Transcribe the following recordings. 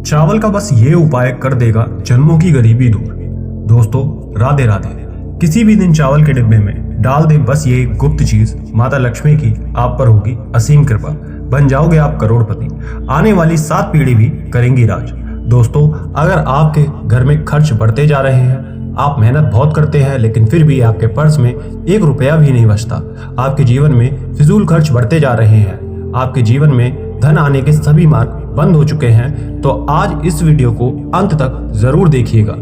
चावल का बस ये उपाय कर देगा जन्मों की गरीबी दूर। दोस्तों राधे राधे। किसी भी दिन चावल के डिब्बे में डाल दें बस ये गुप्त चीज, माता लक्ष्मी की आप पर होगी असीम कृपा, बन जाओगे आप करोड़पति। आने वाली 7 पीढ़ी भी करेंगी राज। दोस्तों अगर आपके घर में खर्च बढ़ते जा रहे हैं, आप मेहनत बहुत करते हैं लेकिन फिर भी आपके पर्स में 1 रुपया भी नहीं बचता, आपके जीवन में फिजूल खर्च बढ़ते जा रहे हैं, आपके जीवन में धन आने के सभी मार्ग बंद हो चुके हैं, तो आज इस वीडियो को अंत तक जरूर देखिएगा।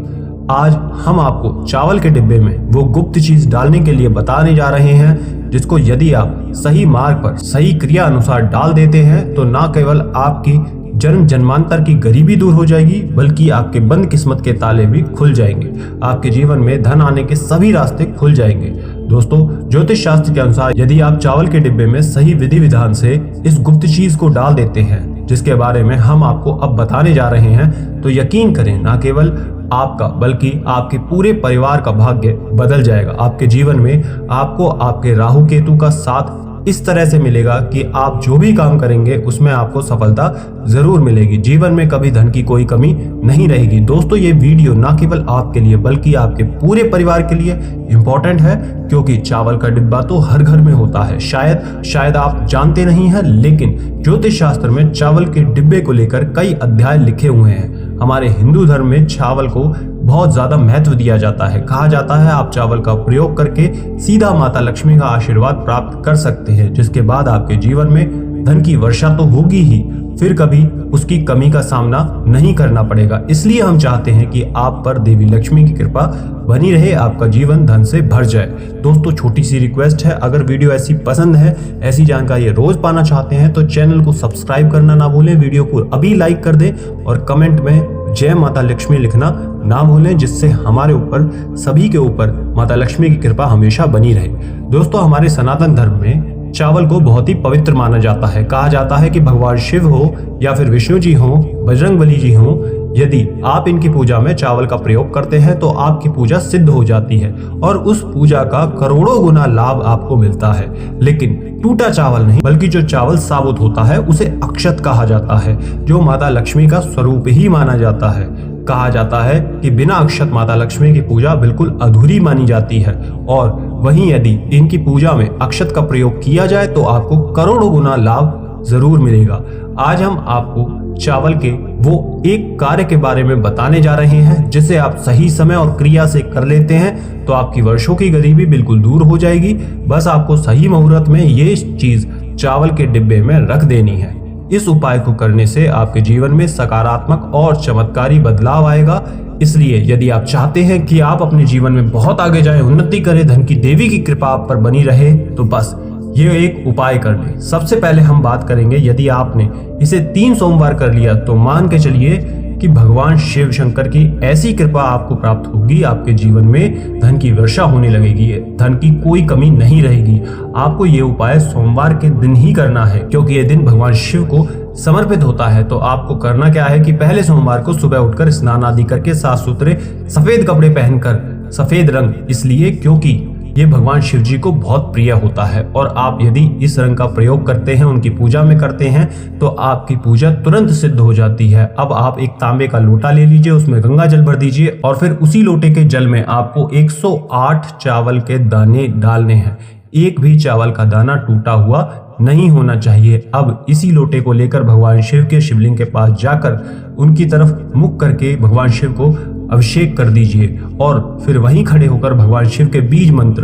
आज हम आपको चावल के डिब्बे में वो गुप्त चीज डालने के लिए बताने जा रहे हैं जिसको यदि आप सही मार्ग पर सही क्रिया अनुसार डाल देते हैं तो न केवल आपकी जन्म जन्मांतर की गरीबी दूर हो जाएगी बल्कि आपके बंद किस्मत के ताले भी खुल जाएंगे, आपके जीवन में धन आने के सभी रास्ते खुल जाएंगे। दोस्तों ज्योतिष शास्त्र के अनुसार यदि आप चावल के डिब्बे में सही विधि विधान से इस गुप्त चीज को डाल देते हैं जिसके बारे में हम आपको अब बताने जा रहे हैं, तो यकीन करें न केवल आपका बल्कि आपके पूरे परिवार का भाग्य बदल जाएगा। आपके जीवन में आपको आपके राहु केतु का साथ इस तरह से मिलेगा कि आप जो भी काम करेंगे उसमें आपको सफलता जरूर मिलेगी। जीवन में कभी धन की कोई कमी नहीं रहेगी। दोस्तों ये वीडियो ना केवल आपके लिए बल्कि आपके पूरे परिवार के लिए इम्पोर्टेंट है, क्योंकि चावल का डिब्बा तो हर घर में होता है। शायद आप जानते नहीं हैं, लेकिन ज्योतिष शास्त्र में चावल के डिब्बे को लेकर कई अध्याय लिखे हुए हैं। हमारे हिंदू धर्म में चावल को बहुत ज्यादा महत्व दिया जाता है। कहा जाता है आप चावल का प्रयोग करके सीधा माता लक्ष्मी का आशीर्वाद प्राप्त कर सकते हैं, जिसके बाद आपके जीवन में धन की वर्षा तो होगी ही, फिर कभी उसकी कमी का सामना नहीं करना पड़ेगा। इसलिए हम चाहते हैं कि आप पर देवी लक्ष्मी की कृपा बनी रहे, आपका जीवन धन से भर जाए। दोस्तों छोटी सी रिक्वेस्ट है, अगर वीडियो ऐसी पसंद है, ऐसी जानकारी रोज पाना चाहते हैं तो चैनल को सब्सक्राइब करना ना भूलें, वीडियो को अभी लाइक कर दें और कमेंट में जय माता लक्ष्मी लिखना ना भूलें, जिससे हमारे ऊपर सभी के ऊपर माता लक्ष्मी की कृपा हमेशा बनी रहे। दोस्तों हमारे सनातन धर्म में चावल को बहुत ही पवित्र माना जाता है। कहा जाता है कि भगवान शिव हो या फिर विष्णु जी हो, बजरंगबली जी हो, यदि आप इनकी पूजा में चावल का प्रयोग करते हैं तो आपकी पूजा सिद्ध हो जाती है और उस पूजा का करोड़ों गुना लाभ आपको मिलता है। लेकिन टूटा चावल नहीं, बल्कि जो चावल साबुत होता है उसे अक्षत कहा जाता है, जो माता लक्ष्मी का स्वरूप ही माना जाता है। कहा जाता है कि बिना अक्षत माता लक्ष्मी की पूजा बिल्कुल अधूरी मानी जाती है, और वहीं यदि इनकी पूजा में अक्षत का प्रयोग किया जाए तो आपको करोड़ों गुना लाभ जरूर मिलेगा। आज हम आपको चावल के वो एक कार्य के बारे में बताने जा रहे हैं जिसे आप सही समय और क्रिया से कर लेते हैं तो आपकी वर्षों की गरीबी बिल्कुल दूर हो जाएगी। बस आपको सही मुहूर्त में ये चीज चावल के डिब्बे में रख देनी है। इस उपाय को करने से आपके जीवन में सकारात्मक और चमत्कारी बदलाव आएगा। इसलिए यदि आप चाहते हैं कि आप अपने जीवन में बहुत आगे जाएं, उन्नति करें, धन की देवी की कृपा आप पर बनी रहे, तो बस ये एक उपाय कर लें। सबसे पहले हम बात करेंगे, यदि आपने इसे 3 सोमवार कर लिया तो मान के चलिए कि भगवान शिव शंकर की ऐसी कृपा आपको प्राप्त होगी, आपके जीवन में धन की वर्षा होने लगेगी, धन की कोई कमी नहीं रहेगी। आपको ये उपाय सोमवार के दिन ही करना है, क्योंकि ये दिन भगवान शिव को समर्पित होता है। तो आपको करना क्या है कि पहले सोमवार को सुबह उठकर स्नान आदि करके साफ सुथरे सफेद कपड़े पहनकर, सफेद रंग इसलिए क्योंकि ये भगवान शिव जी को बहुत प्रिय होता है, और आप यदि इस रंग का प्रयोग करते हैं, उनकी पूजा में करते हैं, तो आपकी पूजा तुरंत सिद्ध हो जाती है। अब आप एक तांबे का लोटा ले लीजिए, उसमें गंगा जल भर दीजिए और फिर उसी लोटे के जल में आपको 108 चावल के दाने डालने हैं। एक भी चावल का दाना टूटा हुआ नहीं होना चाहिए। अब इसी लोटे को लेकर भगवान शिव के शिवलिंग के पास जाकर उनकी तरफ मुख करके भगवान शिव को अभिषेक कर दीजिए और फिर वहीं खड़े होकर भगवान शिव के बीज मंत्र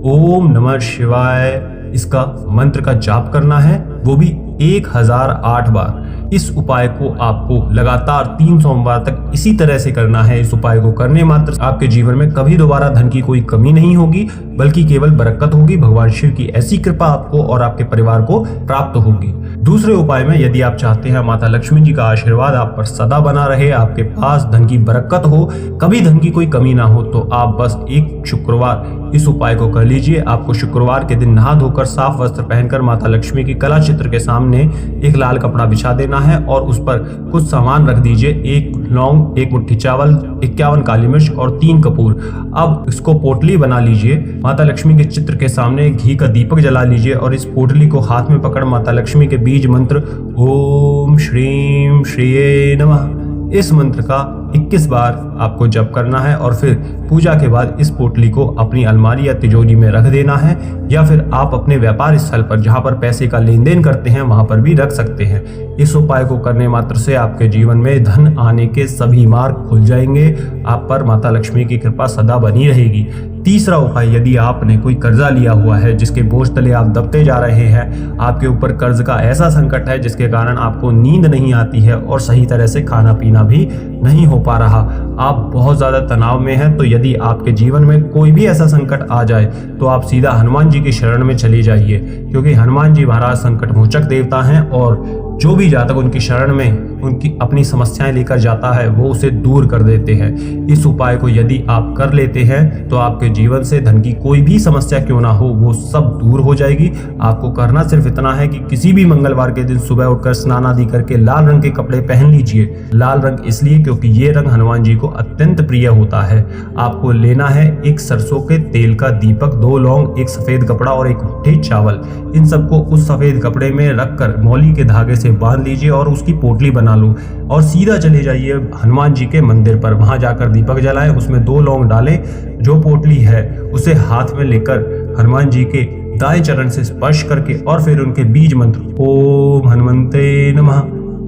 ओम नमः शिवाय, इसका मंत्र का जाप करना है, वो भी 1008 बार। इस उपाय को आपको लगातार 3 सोमवार तक इसी तरह से करना है। इस उपाय को करने मात्र आपके जीवन में कभी दोबारा धन की कोई कमी नहीं होगी, बल्कि केवल बरकत होगी। भगवान शिव की ऐसी कृपा आपको और आपके परिवार को प्राप्त होगी। दूसरे उपाय में यदि आप चाहते हैं माता लक्ष्मी जी का आशीर्वाद आप पर सदा बना रहे, आपके पास धन की बरकत हो, कभी धन की कोई कमी ना हो, तो आप बस एक शुक्रवार इस उपाय को कर लीजिए। आपको शुक्रवार के दिन नहा धोकर साफ वस्त्र पहनकर माता लक्ष्मी की कला चित्र के सामने एक लाल कपड़ा बिछा देना है और उस पर कुछ सामान रख दीजिए, 1 लौंग, 1 मुट्ठी चावल, 51 काली मिर्च और 3 कपूर। अब इसको पोटली बना लीजिए, माता लक्ष्मी के चित्र के सामने घी का दीपक जला लीजिए और इस पोटली को हाथ में पकड़ माता लक्ष्मी के बीज मंत्र ओम श्रीम श्रीये नमः इस मंत्र का 21 बार आपको जप करना है और फिर पूजा के बाद इस पोटली को अपनी अलमारी या तिजोरी में रख देना है, या फिर आप अपने व्यापार स्थल पर जहां पर पैसे का लेन देन करते हैं वहां पर भी रख सकते हैं। इस उपाय को करने मात्र से आपके जीवन में धन आने के सभी मार्ग खुल जाएंगे। आप पर माता लक्ष्मी की कृपा सदा बनी रहेगी। तीसरा उपाय, यदि आपने कोई कर्जा लिया हुआ है जिसके बोझ तले आप दबते जा रहे हैं, आपके ऊपर कर्ज का ऐसा संकट है जिसके कारण आपको नींद नहीं आती है और सही तरह से खाना पीना भी नहीं हो पा रहा, आप बहुत ज्यादा तनाव में हैं, तो यदि आपके जीवन में कोई भी ऐसा संकट आ जाए तो आप सीधा हनुमान जी की शरण में चले जाइए, क्योंकि हनुमान जी महाराज संकट मोचक देवता हैं और जो भी जातक उनकी शरण में उनकी अपनी समस्याएं लेकर जाता है वो उसे दूर कर देते हैं। इस उपाय को यदि आप कर लेते हैं तो आपके जीवन से धन की कोई भी समस्या क्यों ना हो वो सब दूर हो जाएगी। आपको करना सिर्फ इतना है कि किसी भी मंगलवार के दिन सुबह उठकर स्नान आदि करके लाल रंग के कपड़े पहन लीजिए। लाल रंग इसलिए क्योंकि ये रंग हनुमान जी को अत्यंत प्रिय होता है। आपको लेना है एक सरसों के तेल का दीपक, 2 लौंग, एक सफेद कपड़ा और एक मुट्ठी चावल। इन सबको उस सफेद कपड़े में रखकर मौली के धागे से बांध लीजिए और उसकी पोटली बना लो और सीधा चले जाइए हनुमान जी के मंदिर पर। वहां जाकर दीपक जलाएं, उसमें 2 लौंग डालें, जो पोटली है उसे हाथ में लेकर हनुमान जी के दाएं चरण से स्पर्श करके और फिर उनके बीज मंत्र ओम हनुमंते नमः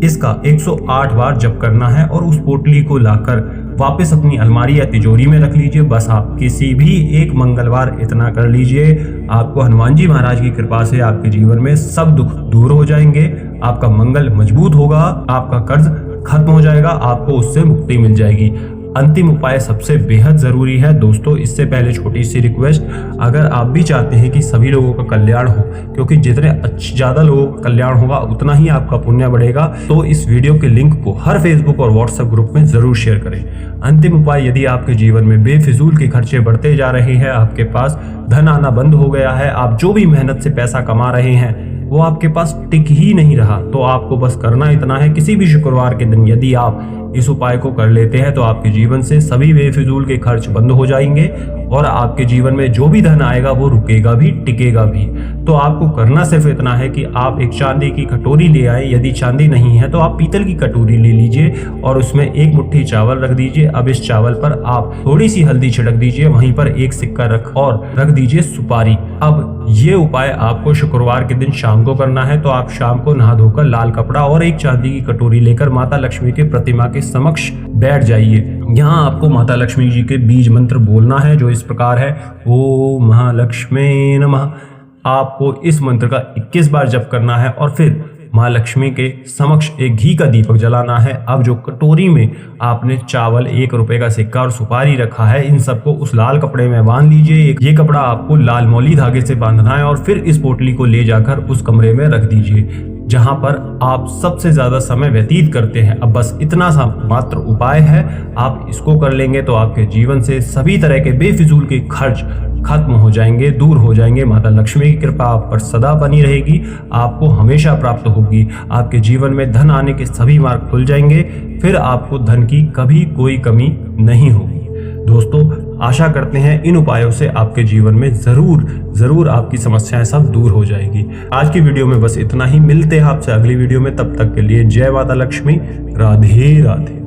इसका 108 बार जप करना है और उस पोटली को लाकर वापस अपनी अलमारी या तिजोरी में रख लीजिए। बस आप किसी भी एक मंगलवार इतना कर लीजिए, आपको हनुमान जी महाराज की कृपा से आपके जीवन में सब दुख दूर हो जाएंगे, आपका मंगल मजबूत होगा, आपका कर्ज खत्म हो जाएगा, आपको उससे मुक्ति मिल जाएगी। अंतिम उपाय सबसे बेहद जरूरी है दोस्तों। इससे पहले छोटी सी रिक्वेस्ट, अगर आप भी चाहते हैं कि सभी लोगों का कल्याण हो, क्योंकि जितने ज्यादा लोगों का कल्याण होगा उतना ही आपका पुण्य बढ़ेगा, तो इस वीडियो के लिंक को हर फेसबुक और व्हाट्सएप ग्रुप में जरूर शेयर करें। अंतिम उपाय, यदि आपके जीवन में बेफिजूल के खर्चे बढ़ते जा रहे हैं, आपके पास धन आना बंद हो गया है, आप जो भी मेहनत से पैसा कमा रहे हैं वो आपके पास टिक ही नहीं रहा, तो आपको बस करना इतना है, किसी भी शुक्रवार के दिन यदि आप इस उपाय को कर लेते हैं तो आपके जीवन से सभी बेफिजूल के खर्च बंद हो जाएंगे और आपके जीवन में जो भी धन आएगा वो रुकेगा भी, टिकेगा भी। तो आपको करना सिर्फ इतना है कि आप एक चांदी की कटोरी ले आए, यदि चांदी नहीं है तो आप पीतल की कटोरी ले लीजिए और उसमें एक मुट्ठी चावल रख दीजिए। अब इस चावल पर आप थोड़ी सी हल्दी छिड़क दीजिए, वहीं पर एक सिक्का रख दीजिए सुपारी। अब ये उपाय आपको शुक्रवार के दिन शाम को करना है, तो आप शाम को नहा धोकर लाल कपड़ा और एक चांदी की कटोरी लेकर माता लक्ष्मी के प्रतिमा के समक्ष बैठ जाइए। यहाँ आपको माता लक्ष्मी जी के बीज मंत्र बोलना है जो इस प्रकार है, ओम महालक्ष्मी नमः। आपको इस मंत्र का 21 बार जप करना है और फिर माँ लक्ष्मी के समक्ष एक घी का दीपक जलाना है। अब जो कटोरी में आपने चावल, 1 रुपए का सिक्का और सुपारी रखा है, इन सबको उस लाल कपड़े में बांध लीजिए। ये कपड़ा आपको लाल मौली धागे से बांधना है और फिर इस पोटली को ले जाकर उस कमरे में रख दीजिए जहां पर आप सबसे ज्यादा समय व्यतीत करते हैं। अब बस इतना सा मात्र उपाय है, आप इसको कर लेंगे तो आपके जीवन से सभी तरह के बेफिजूल के खर्च खत्म हो जाएंगे, दूर हो जाएंगे। माता लक्ष्मी की कृपा आप पर सदा बनी रहेगी, आपको हमेशा प्राप्त होगी, आपके जीवन में धन आने के सभी मार्ग खुल जाएंगे, फिर आपको धन की कभी कोई कमी नहीं होगी। दोस्तों, आशा करते हैं इन उपायों से आपके जीवन में जरूर आपकी समस्याएं सब दूर हो जाएगी। आज की वीडियो में बस इतना ही, मिलते हैं आपसे अगली वीडियो में, तब तक के लिए जय माता लक्ष्मी, राधे राधे।